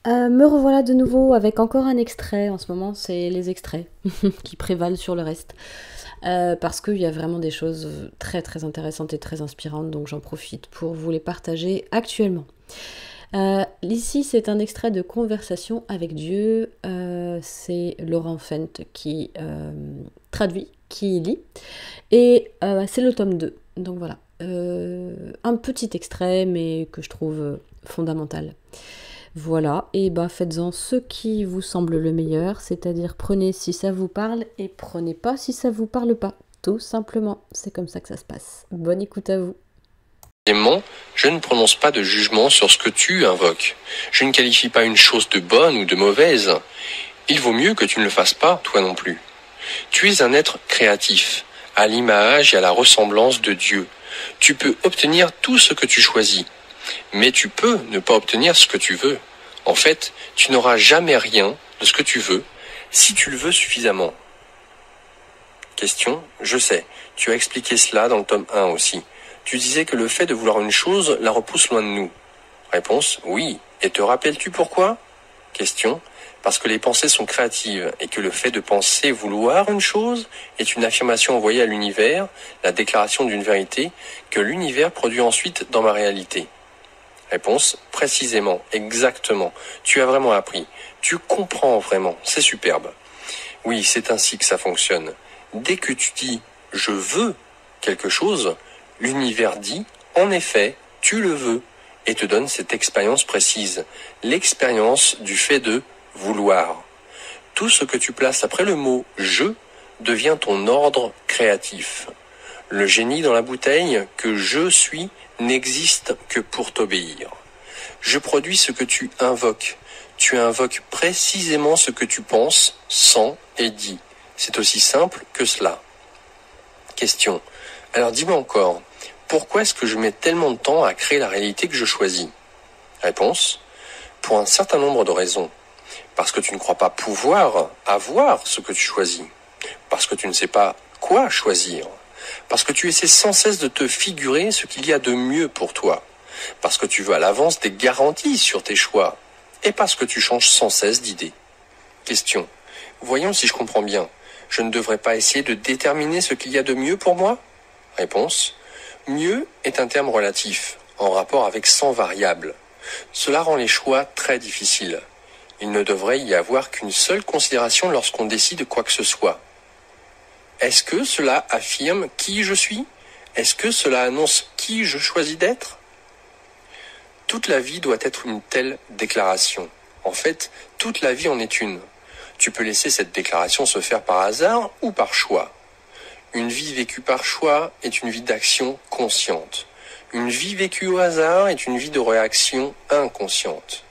Me revoilà de nouveau avec encore un extrait. En ce moment, c'est les extraits qui prévalent sur le reste. Parce qu'il y a vraiment des choses très très intéressantes et très inspirantes, donc j'en profite pour vous les partager actuellement. Ici, c'est un extrait de Conversation avec Dieu. C'est Laurent Fent qui traduit, qui lit. Et c'est le tome 2. Donc voilà. Un petit extrait, mais que je trouve fondamental. Voilà, et bah faites-en ce qui vous semble le meilleur, c'est-à-dire prenez si ça vous parle et prenez pas si ça vous parle pas. Tout simplement, c'est comme ça que ça se passe. Bonne écoute à vous. Deuxièmement, je ne prononce pas de jugement sur ce que tu invoques. Je ne qualifie pas une chose de bonne ou de mauvaise. Il vaut mieux que tu ne le fasses pas, toi non plus. Tu es un être créatif, à l'image et à la ressemblance de Dieu. Tu peux obtenir tout ce que tu choisis, mais tu peux ne pas obtenir ce que tu veux. En fait, tu n'auras jamais rien de ce que tu veux si tu le veux suffisamment. Question, je sais, tu as expliqué cela dans le tome 1 aussi. Tu disais que le fait de vouloir une chose la repousse loin de nous. Réponse, oui. Et te rappelles-tu pourquoi? Question, parce que les pensées sont créatives et que le fait de penser vouloir une chose est une affirmation envoyée à l'univers, la déclaration d'une vérité que l'univers produit ensuite dans ma réalité. Réponse, précisément, exactement. Tu as vraiment appris. Tu comprends vraiment. C'est superbe. Oui, c'est ainsi que ça fonctionne. Dès que tu dis « je veux » quelque chose, l'univers dit « en effet, tu le veux » et te donne cette expérience précise, l'expérience du fait de vouloir. Tout ce que tu places après le mot « je » devient ton ordre créatif. Le génie dans la bouteille que je suis n'existe que pour t'obéir. Je produis ce que tu invoques. Tu invoques précisément ce que tu penses, sens et dis. C'est aussi simple que cela. Question. Alors dis-moi encore, pourquoi est-ce que je mets tellement de temps à créer la réalité que je choisis? Réponse. Pour un certain nombre de raisons. Parce que tu ne crois pas pouvoir avoir ce que tu choisis. Parce que tu ne sais pas quoi choisir. Parce que tu essaies sans cesse de te figurer ce qu'il y a de mieux pour toi. Parce que tu veux à l'avance des garanties sur tes choix. Et parce que tu changes sans cesse d'idée. Question. Voyons si je comprends bien. Je ne devrais pas essayer de déterminer ce qu'il y a de mieux pour moi? Réponse. Mieux est un terme relatif, en rapport avec 100 variables. Cela rend les choix très difficiles. Il ne devrait y avoir qu'une seule considération lorsqu'on décide quoi que ce soit. Est-ce que cela affirme qui je suis? Est-ce que cela annonce qui je choisis d'être? Toute la vie doit être une telle déclaration. En fait, toute la vie en est une. Tu peux laisser cette déclaration se faire par hasard ou par choix. Une vie vécue par choix est une vie d'action consciente. Une vie vécue au hasard est une vie de réaction inconsciente.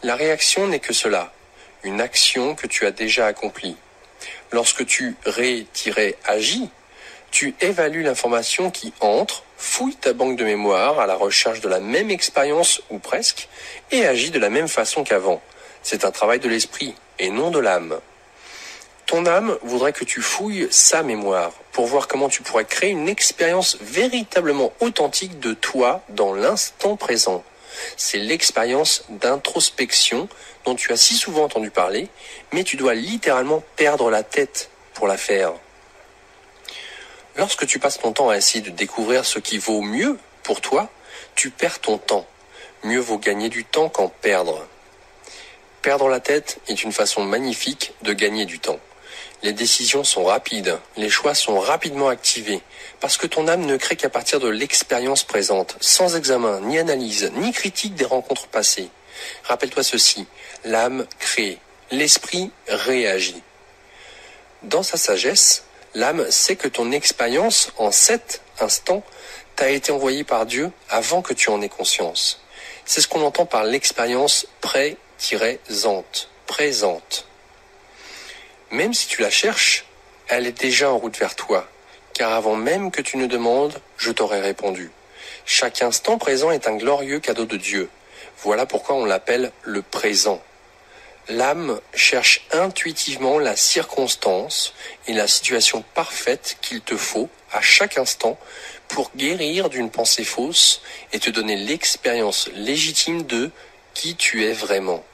La réaction n'est que cela, une action que tu as déjà accomplie. Lorsque tu agis, tu évalues l'information qui entre, fouille ta banque de mémoire à la recherche de la même expérience ou presque, et agis de la même façon qu'avant. C'est un travail de l'esprit et non de l'âme. Ton âme voudrait que tu fouilles sa mémoire pour voir comment tu pourrais créer une expérience véritablement authentique de toi dans l'instant présent. C'est l'expérience d'introspection dont tu as si souvent entendu parler, mais tu dois littéralement perdre la tête pour la faire. Lorsque tu passes ton temps à essayer de découvrir ce qui vaut mieux pour toi, tu perds ton temps. Mieux vaut gagner du temps qu'en perdre. Perdre la tête est une façon magnifique de gagner du temps. Les décisions sont rapides, les choix sont rapidement activés, parce que ton âme ne crée qu'à partir de l'expérience présente, sans examen, ni analyse, ni critique des rencontres passées. Rappelle-toi ceci, l'âme crée, l'esprit réagit. Dans sa sagesse, l'âme sait que ton expérience, en cet instant, t'a été envoyée par Dieu avant que tu en aies conscience. C'est ce qu'on entend par l'expérience présente. Même si tu la cherches, elle est déjà en route vers toi, car avant même que tu ne demandes, je t'aurais répondu. Chaque instant présent est un glorieux cadeau de Dieu. Voilà pourquoi on l'appelle le présent. L'âme cherche intuitivement la circonstance et la situation parfaite qu'il te faut à chaque instant pour guérir d'une pensée fausse et te donner l'expérience légitime de qui tu es vraiment.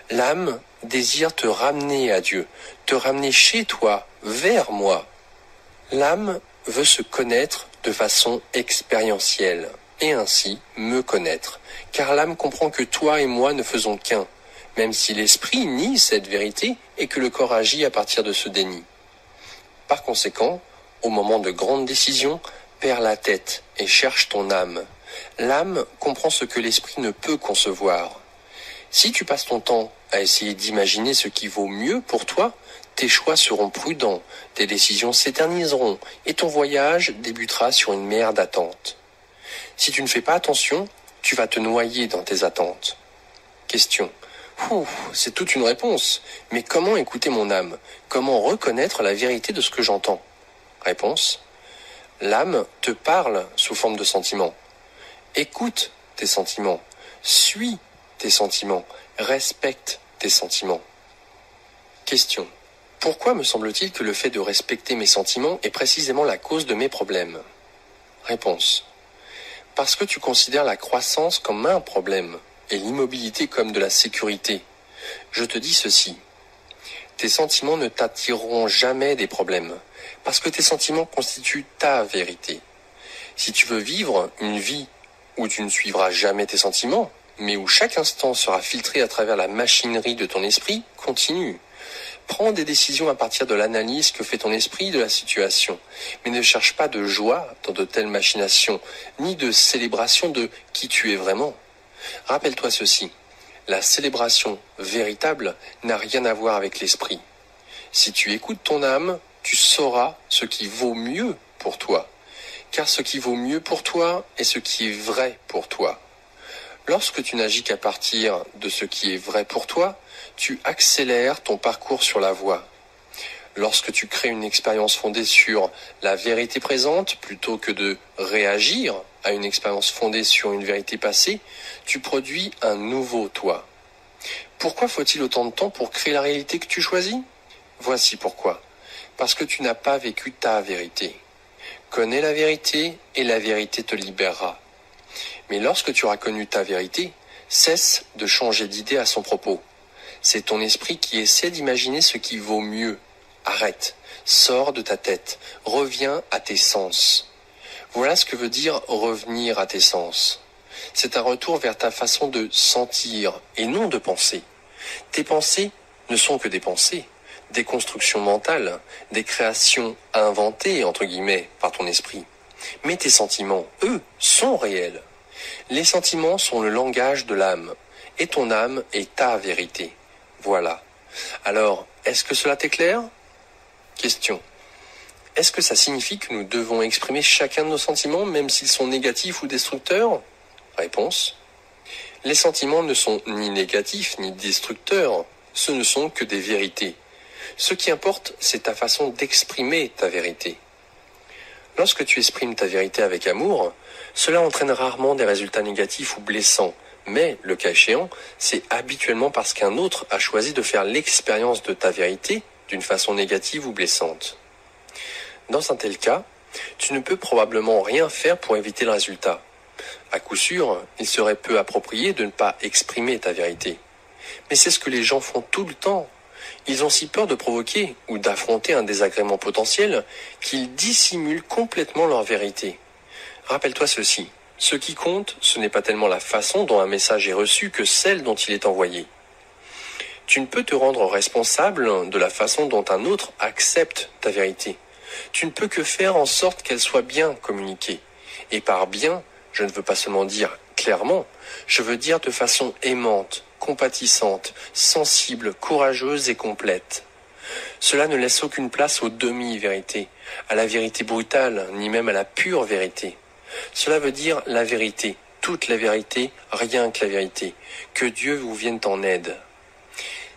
L'âme désire te ramener à Dieu, te ramener chez toi, vers moi. L'âme veut se connaître de façon expérientielle, et ainsi me connaître, car l'âme comprend que toi et moi ne faisons qu'un, même si l'esprit nie cette vérité et que le corps agit à partir de ce déni. Par conséquent, au moment de grandes décisions, perds la tête et cherche ton âme. L'âme comprend ce que l'esprit ne peut concevoir. Si tu passes ton temps à essayer d'imaginer ce qui vaut mieux pour toi, tes choix seront prudents, tes décisions s'éterniseront et ton voyage débutera sur une mer d'attente. Si tu ne fais pas attention, tu vas te noyer dans tes attentes. Question. C'est toute une réponse. Mais comment écouter mon âme? Comment reconnaître la vérité de ce que j'entends? Réponse. L'âme te parle sous forme de sentiments. Écoute tes sentiments. Suis tes sentiments. Respecte tes sentiments. Question. Pourquoi me semble-t-il que le fait de respecter mes sentiments est précisément la cause de mes problèmes? Réponse. Parce que tu considères la croissance comme un problème et l'immobilité comme de la sécurité. Je te dis ceci. Tes sentiments ne t'attireront jamais des problèmes, parce que tes sentiments constituent ta vérité. Si tu veux vivre une vie où tu ne suivras jamais tes sentiments, mais où chaque instant sera filtré à travers la machinerie de ton esprit, continue. Prends des décisions à partir de l'analyse que fait ton esprit de la situation, mais ne cherche pas de joie dans de telles machinations, ni de célébration de qui tu es vraiment. Rappelle-toi ceci, la célébration véritable n'a rien à voir avec l'esprit. Si tu écoutes ton âme, tu sauras ce qui vaut mieux pour toi, car ce qui vaut mieux pour toi est ce qui est vrai pour toi. Lorsque tu n'agis qu'à partir de ce qui est vrai pour toi, tu accélères ton parcours sur la voie. Lorsque tu crées une expérience fondée sur la vérité présente, plutôt que de réagir à une expérience fondée sur une vérité passée, tu produis un nouveau toi. Pourquoi faut-il autant de temps pour créer la réalité que tu choisis? Voici pourquoi. Parce que tu n'as pas vécu ta vérité. Connais la vérité et la vérité te libérera. Mais lorsque tu auras connu ta vérité, cesse de changer d'idée à son propos. C'est ton esprit qui essaie d'imaginer ce qui vaut mieux. Arrête, sors de ta tête, reviens à tes sens. Voilà ce que veut dire revenir à tes sens. C'est un retour vers ta façon de sentir et non de penser. Tes pensées ne sont que des pensées, des constructions mentales, des créations inventées, entre guillemets, par ton esprit. Mais tes sentiments, eux, sont réels. Les sentiments sont le langage de l'âme, et ton âme est ta vérité. Voilà. Alors, est-ce que cela t'est clair? Question. Est-ce que ça signifie que nous devons exprimer chacun de nos sentiments, même s'ils sont négatifs ou destructeurs? Réponse. Les sentiments ne sont ni négatifs ni destructeurs, ce ne sont que des vérités. Ce qui importe, c'est ta façon d'exprimer ta vérité. Lorsque tu exprimes ta vérité avec amour, cela entraîne rarement des résultats négatifs ou blessants, mais, le cas échéant, c'est habituellement parce qu'un autre a choisi de faire l'expérience de ta vérité d'une façon négative ou blessante. Dans un tel cas, tu ne peux probablement rien faire pour éviter le résultat. À coup sûr, il serait peu approprié de ne pas exprimer ta vérité. Mais c'est ce que les gens font tout le temps. Ils ont si peur de provoquer ou d'affronter un désagrément potentiel qu'ils dissimulent complètement leur vérité. Rappelle-toi ceci, ce qui compte, ce n'est pas tellement la façon dont un message est reçu que celle dont il est envoyé. Tu ne peux te rendre responsable de la façon dont un autre accepte ta vérité. Tu ne peux que faire en sorte qu'elle soit bien communiquée. Et par bien, je ne veux pas seulement dire clairement, je veux dire de façon aimante, compatissante, sensible, courageuse et complète. Cela ne laisse aucune place aux demi-vérités, à la vérité brutale, ni même à la pure vérité. Cela veut dire la vérité, toute la vérité, rien que la vérité. Que Dieu vous vienne en aide.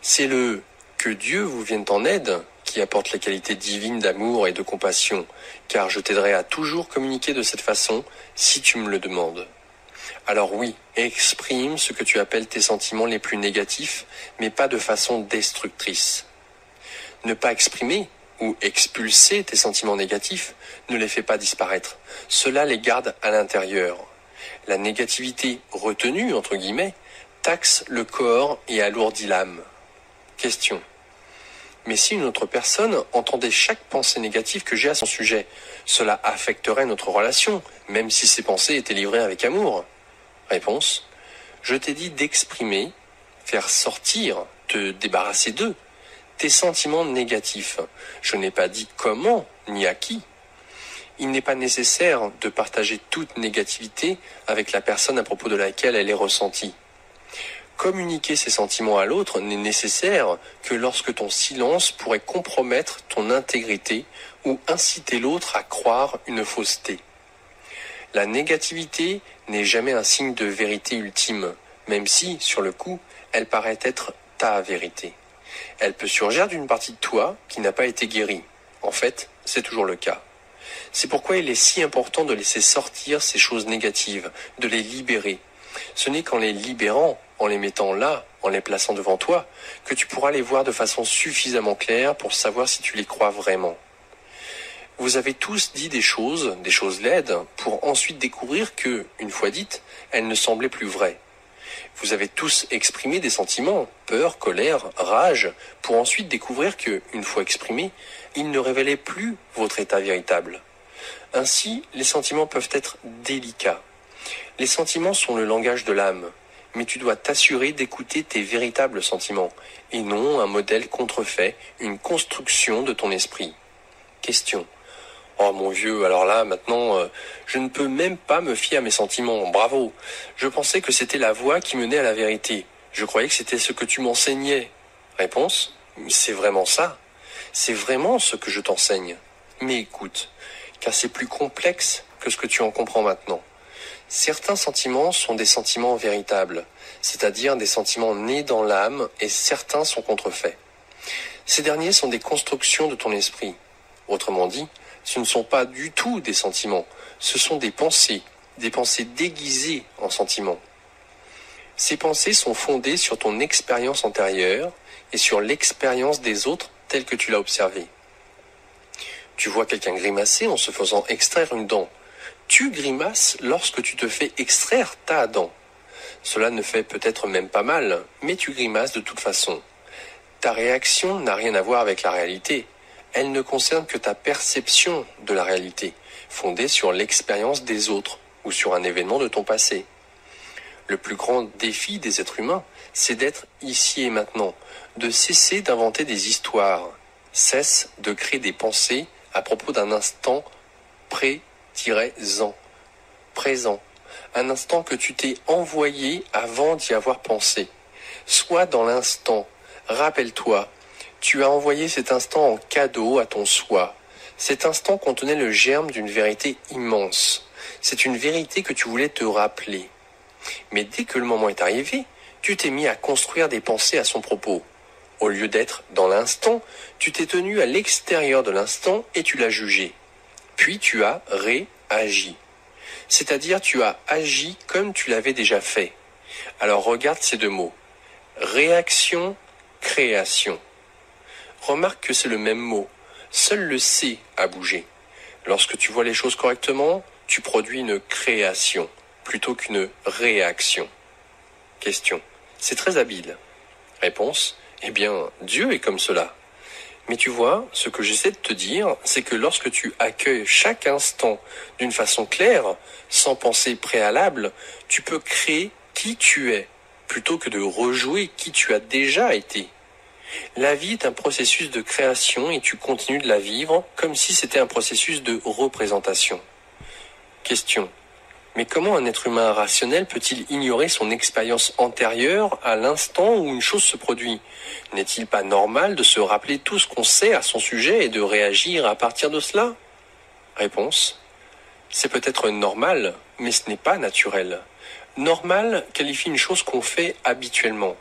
C'est le « que Dieu vous vienne en aide » qui apporte les qualités divines d'amour et de compassion, car je t'aiderai à toujours communiquer de cette façon si tu me le demandes. Alors oui, exprime ce que tu appelles tes sentiments les plus négatifs, mais pas de façon destructrice. Ne pas exprimer ou expulser tes sentiments négatifs ne les fait pas disparaître. Cela les garde à l'intérieur. La négativité retenue, entre guillemets, taxe le corps et alourdit l'âme. Question. Mais si une autre personne entendait chaque pensée négative que j'ai à son sujet, cela affecterait notre relation, même si ces pensées étaient livrées avec amour. Réponse. Je t'ai dit d'exprimer, faire sortir, te débarrasser d'eux, tes sentiments négatifs. Je n'ai pas dit comment ni à qui. Il n'est pas nécessaire de partager toute négativité avec la personne à propos de laquelle elle est ressentie. Communiquer ses sentiments à l'autre n'est nécessaire que lorsque ton silence pourrait compromettre ton intégrité ou inciter l'autre à croire une fausseté. La négativité n'est jamais un signe de vérité ultime, même si, sur le coup, elle paraît être ta vérité. Elle peut surgir d'une partie de toi qui n'a pas été guérie. En fait, c'est toujours le cas. C'est pourquoi il est si important de laisser sortir ces choses négatives, de les libérer. Ce n'est qu'en les libérant, en les mettant là, en les plaçant devant toi, que tu pourras les voir de façon suffisamment claire pour savoir si tu les crois vraiment. Vous avez tous dit des choses laides, pour ensuite découvrir que, une fois dites, elles ne semblaient plus vraies. Vous avez tous exprimé des sentiments, peur, colère, rage, pour ensuite découvrir que, une fois exprimés, ils ne révélaient plus votre état véritable. Ainsi, les sentiments peuvent être délicats. Les sentiments sont le langage de l'âme, mais tu dois t'assurer d'écouter tes véritables sentiments, et non un modèle contrefait, une construction de ton esprit. Question. Oh mon vieux, alors là, maintenant, je ne peux même pas me fier à mes sentiments, bravo. Je pensais que c'était la voie qui menait à la vérité. Je croyais que c'était ce que tu m'enseignais. Réponse, c'est vraiment ça. C'est vraiment ce que je t'enseigne. Mais écoute, car c'est plus complexe que ce que tu en comprends maintenant. Certains sentiments sont des sentiments véritables, c'est-à-dire des sentiments nés dans l'âme, et certains sont contrefaits. Ces derniers sont des constructions de ton esprit. Autrement dit, ce ne sont pas du tout des sentiments, ce sont des pensées déguisées en sentiments. Ces pensées sont fondées sur ton expérience antérieure et sur l'expérience des autres telle que tu l'as observée. Tu vois quelqu'un grimacer en se faisant extraire une dent. Tu grimaces lorsque tu te fais extraire ta dent. Cela ne fait peut-être même pas mal, mais tu grimaces de toute façon. Ta réaction n'a rien à voir avec la réalité. Elle ne concerne que ta perception de la réalité, fondée sur l'expérience des autres ou sur un événement de ton passé. Le plus grand défi des êtres humains, c'est d'être ici et maintenant, de cesser d'inventer des histoires. Cesse de créer des pensées à propos d'un instant présent, un instant que tu t'es envoyé avant d'y avoir pensé. Sois dans l'instant, rappelle-toi, tu as envoyé cet instant en cadeau à ton soi. Cet instant contenait le germe d'une vérité immense. C'est une vérité que tu voulais te rappeler. Mais dès que le moment est arrivé, tu t'es mis à construire des pensées à son propos. Au lieu d'être dans l'instant, tu t'es tenu à l'extérieur de l'instant et tu l'as jugé. Puis tu as réagi. C'est-à-dire tu as agi comme tu l'avais déjà fait. Alors regarde ces deux mots. Réaction, création. Remarque que c'est le même mot. Seul le C a bougé. Lorsque tu vois les choses correctement, tu produis une création plutôt qu'une réaction. Question. C'est très habile. Réponse. Eh bien, Dieu est comme cela. Mais tu vois, ce que j'essaie de te dire, c'est que lorsque tu accueilles chaque instant d'une façon claire, sans pensée préalable, tu peux créer qui tu es, plutôt que de rejouer qui tu as déjà été. La vie est un processus de création et tu continues de la vivre comme si c'était un processus de représentation. Question. Mais comment un être humain rationnel peut-il ignorer son expérience antérieure à l'instant où une chose se produit ? N'est-il pas normal de se rappeler tout ce qu'on sait à son sujet et de réagir à partir de cela ? Réponse. C'est peut-être normal, mais ce n'est pas naturel. Normal qualifie une chose qu'on fait habituellement.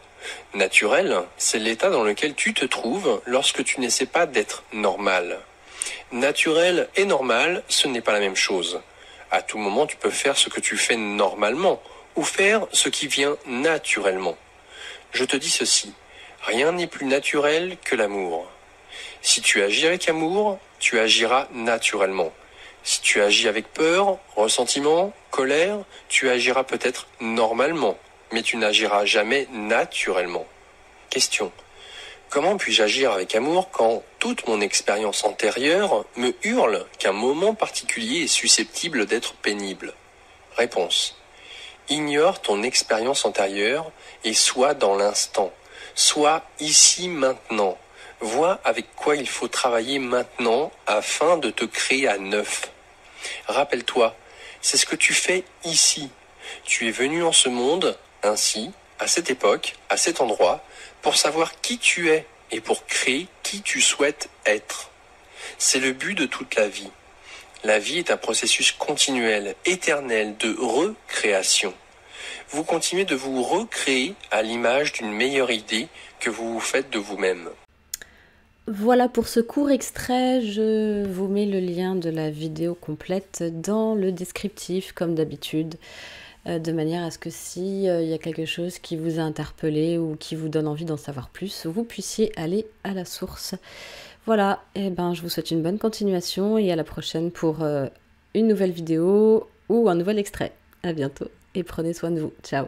Naturel, c'est l'état dans lequel tu te trouves lorsque tu n'essaies pas d'être normal. Naturel et normal, ce n'est pas la même chose. À tout moment, tu peux faire ce que tu fais normalement ou faire ce qui vient naturellement. Je te dis ceci, rien n'est plus naturel que l'amour. Si tu agis avec amour, tu agiras naturellement. Si tu agis avec peur, ressentiment, colère, tu agiras peut-être normalement, mais tu n'agiras jamais naturellement. Question. Comment puis-je agir avec amour quand toute mon expérience antérieure me hurle qu'un moment particulier est susceptible d'être pénible? Réponse. Ignore ton expérience antérieure et sois dans l'instant. Sois ici maintenant. Vois avec quoi il faut travailler maintenant afin de te créer à neuf. Rappelle-toi, c'est ce que tu fais ici. Tu es venu en ce monde, ainsi, à cette époque, à cet endroit, pour savoir qui tu es et pour créer qui tu souhaites être. C'est le but de toute la vie. La vie est un processus continuel, éternel de recréation. Vous continuez de vous recréer à l'image d'une meilleure idée que vous vous faites de vous-même. Voilà pour ce court extrait, je vous mets le lien de la vidéo complète dans le descriptif comme d'habitude, de manière à ce que si y a quelque chose qui vous a interpellé ou qui vous donne envie d'en savoir plus, vous puissiez aller à la source. Voilà, et ben je vous souhaite une bonne continuation et à la prochaine pour une nouvelle vidéo ou un nouvel extrait. À bientôt et prenez soin de vous. Ciao.